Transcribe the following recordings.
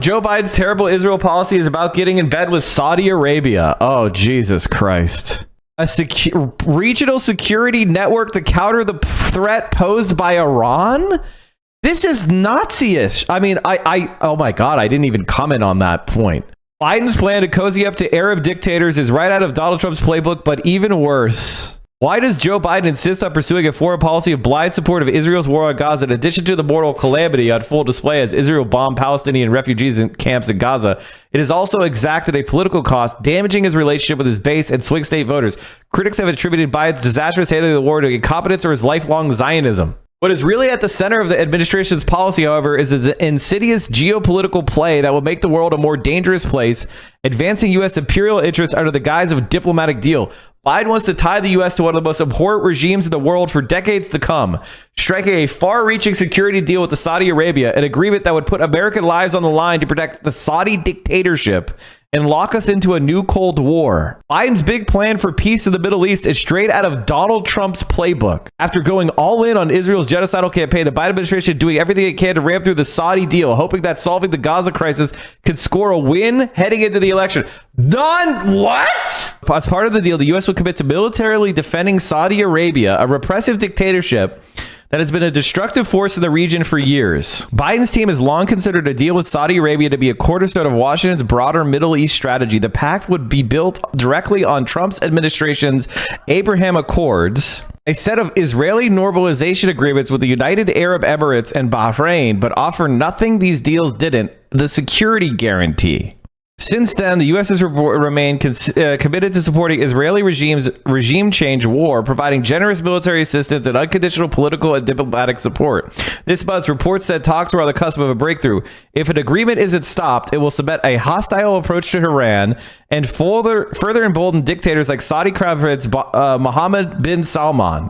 Joe Biden's terrible Israel policy is about getting in bed with Saudi Arabia. Oh, Jesus Christ. A regional security network to counter the threat posed by Iran? This is Nazi-ish. I mean, oh my God, I didn't even comment on that point. Biden's plan to cozy up to Arab dictators is right out of Donald Trump's playbook, but even worse. Why does Joe Biden insist on pursuing a foreign policy of blind support of Israel's war on Gaza in addition to the mortal calamity on full display as Israel bombed Palestinian refugees in camps in Gaza? It has also exacted a political cost, damaging his relationship with his base and swing state voters. Critics have attributed Biden's disastrous handling of the war to incompetence or his lifelong Zionism. What is really at the center of the administration's policy, however, is an insidious geopolitical play that will make the world a more dangerous place, advancing U.S. imperial interests under the guise of a diplomatic deal. Biden wants to tie the U.S. to one of the most abhorrent regimes in the world for decades to come, striking a far-reaching security deal with Saudi Arabia, an agreement that would put American lives on the line to protect the Saudi dictatorship and lock us into a new Cold War. Biden's big plan for peace in the Middle East is straight out of Donald Trump's playbook. After going all in on Israel's genocidal campaign, the Biden administration is doing everything it can to ramp through the Saudi deal, hoping that solving the Gaza crisis could score a win heading into the election. Done what? As part of the deal, the U.S. will commit to militarily defending Saudi Arabia, a repressive dictatorship that has been a destructive force in the region for years. Biden's team has long considered a deal with Saudi Arabia to be a cornerstone of Washington's broader Middle East strategy. The pact would be built directly on Trump's administration's Abraham Accords, a set of Israeli normalization agreements with the United Arab Emirates and Bahrain, but offer nothing these deals didn't: the security guarantee. Since then, the U.S. has remained committed to supporting Israeli regime change war, providing generous military assistance and unconditional political and diplomatic support. This month, reports said talks were on the cusp of a breakthrough. If an agreement isn't stopped, it will cement a hostile approach to Iran and further embolden dictators like Saudi Crown Prince Mohammed bin Salman.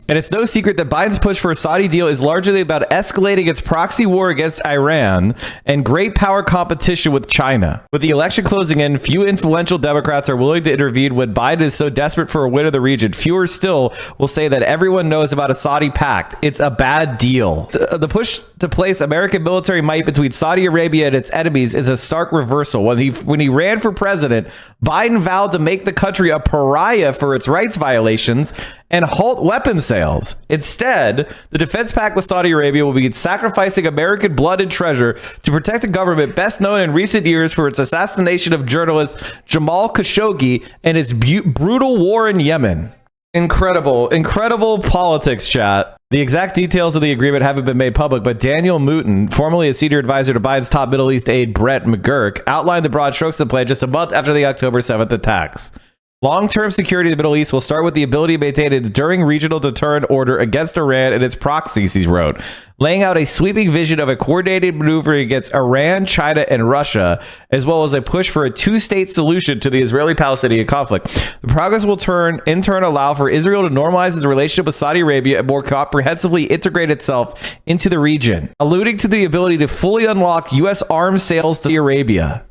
And it's no secret that Biden's push for a Saudi deal is largely about escalating its proxy war against Iran and great power competition with China. With the election closing in, few influential Democrats are willing to intervene when Biden is so desperate for a win in the region. Fewer still will say that everyone knows about a Saudi pact. It's a bad deal. The push to place American military might between Saudi Arabia and its enemies is a stark reversal. When he ran for president, Biden vowed to make the country a pariah for its rights violations and halt weapons sales. Instead, the defense pact with Saudi Arabia will be sacrificing American blood and treasure to protect a government best known in recent years for its assassination of journalist Jamal Khashoggi and its brutal war in Yemen. Incredible politics, chat. The exact details of the agreement haven't been made public, but Daniel Mouton, formerly a senior advisor to Biden's top Middle East aide Brett McGurk, outlined the broad strokes of the plan just a month after the October 7th attacks. Long-term security of the Middle East will start with the ability to maintain an enduring regional deterrent order against Iran and its proxies, he wrote, laying out a sweeping vision of a coordinated maneuvering against Iran, China, and Russia, as well as a push for a two-state solution to the Israeli-Palestinian conflict. The progress will in turn allow for Israel to normalize its relationship with Saudi Arabia and more comprehensively integrate itself into the region, alluding to the ability to fully unlock U.S. arms sales to Saudi Arabia.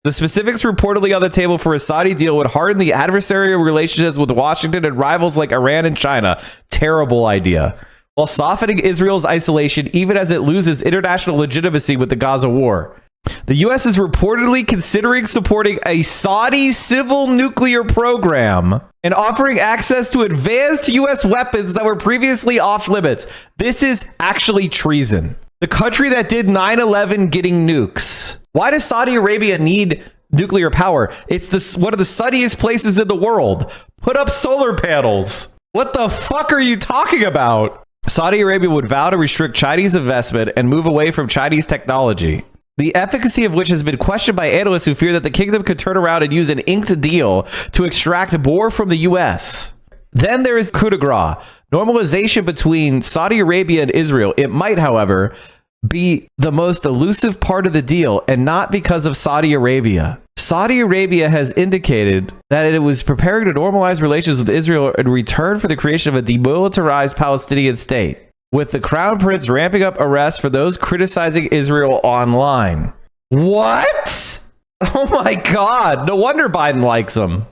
The specifics reportedly on the table for a Saudi deal would harden the adversarial relationships with Washington and rivals like Iran and China. Terrible idea. While softening Israel's isolation even as it loses international legitimacy with the Gaza war. The U.S. is reportedly considering supporting a Saudi civil nuclear program and offering access to advanced U.S. weapons that were previously off limits. This is actually treason. The country that did 9/11 getting nukes. Why does Saudi Arabia need nuclear power? It's one of the sunniest places in the world. Put up solar panels. What the fuck are you talking about? Saudi Arabia would vow to restrict Chinese investment and move away from Chinese technology, the efficacy of which has been questioned by analysts who fear that the kingdom could turn around and use an inked deal to extract more from the U.S. Then there is coup de grace, normalization between Saudi Arabia and Israel. It might, however, be the most elusive part of the deal, and not because of Saudi Arabia. Saudi Arabia has indicated that it was preparing to normalize relations with Israel in return for the creation of a demilitarized Palestinian state, with the Crown Prince ramping up arrests for those criticizing Israel online. What? Oh my God. No wonder Biden likes him.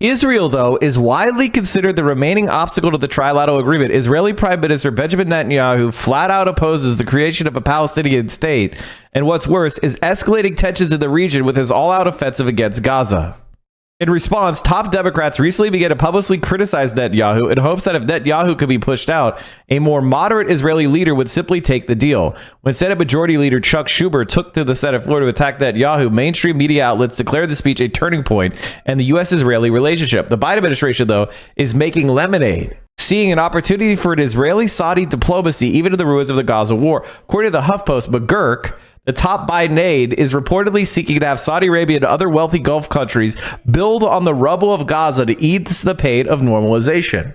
Israel, though, is widely considered the remaining obstacle to the trilateral agreement. Israeli Prime Minister Benjamin Netanyahu flat out opposes the creation of a Palestinian state, and what's worse is escalating tensions in the region with his all-out offensive against Gaza. In response, top Democrats recently began to publicly criticize Netanyahu in hopes that if Netanyahu could be pushed out, a more moderate Israeli leader would simply take the deal. When Senate Majority Leader Chuck Schumer took to the Senate floor to attack Netanyahu, mainstream media outlets declared the speech a turning point in the U.S.-Israeli relationship. The Biden administration, though, is making lemonade, seeing an opportunity for an Israeli-Saudi diplomacy even in the ruins of the Gaza war. According to the HuffPost, McGurk, the top Biden aide, is reportedly seeking to have Saudi Arabia and other wealthy Gulf countries build on the rubble of Gaza to ease the pain of normalization.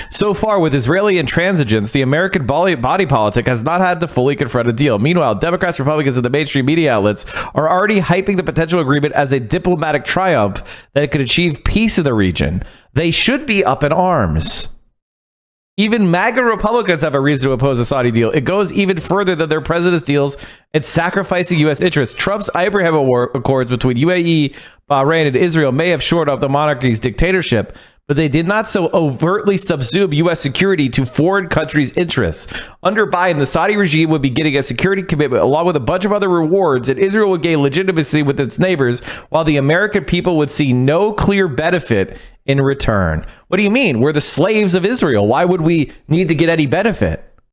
So far, with Israeli intransigence, the American body politic has not had to fully confront a deal. Meanwhile, Democrats, Republicans, and the mainstream media outlets are already hyping the potential agreement as a diplomatic triumph that could achieve peace in the region. They should be up in arms. Even MAGA Republicans have a reason to oppose a Saudi deal. It goes even further than their president's deals and sacrificing U.S. interests. Trump's Abraham Accords between UAE, Bahrain, and Israel may have shored up the monarchy's dictatorship, but they did not so overtly subsume U.S. security to foreign countries' interests. Under Biden, the Saudi regime would be getting a security commitment along with a bunch of other rewards, and Israel would gain legitimacy with its neighbors, while the American people would see no clear benefit in return. What do you mean? We're the slaves of Israel. Why would we need to get any benefit?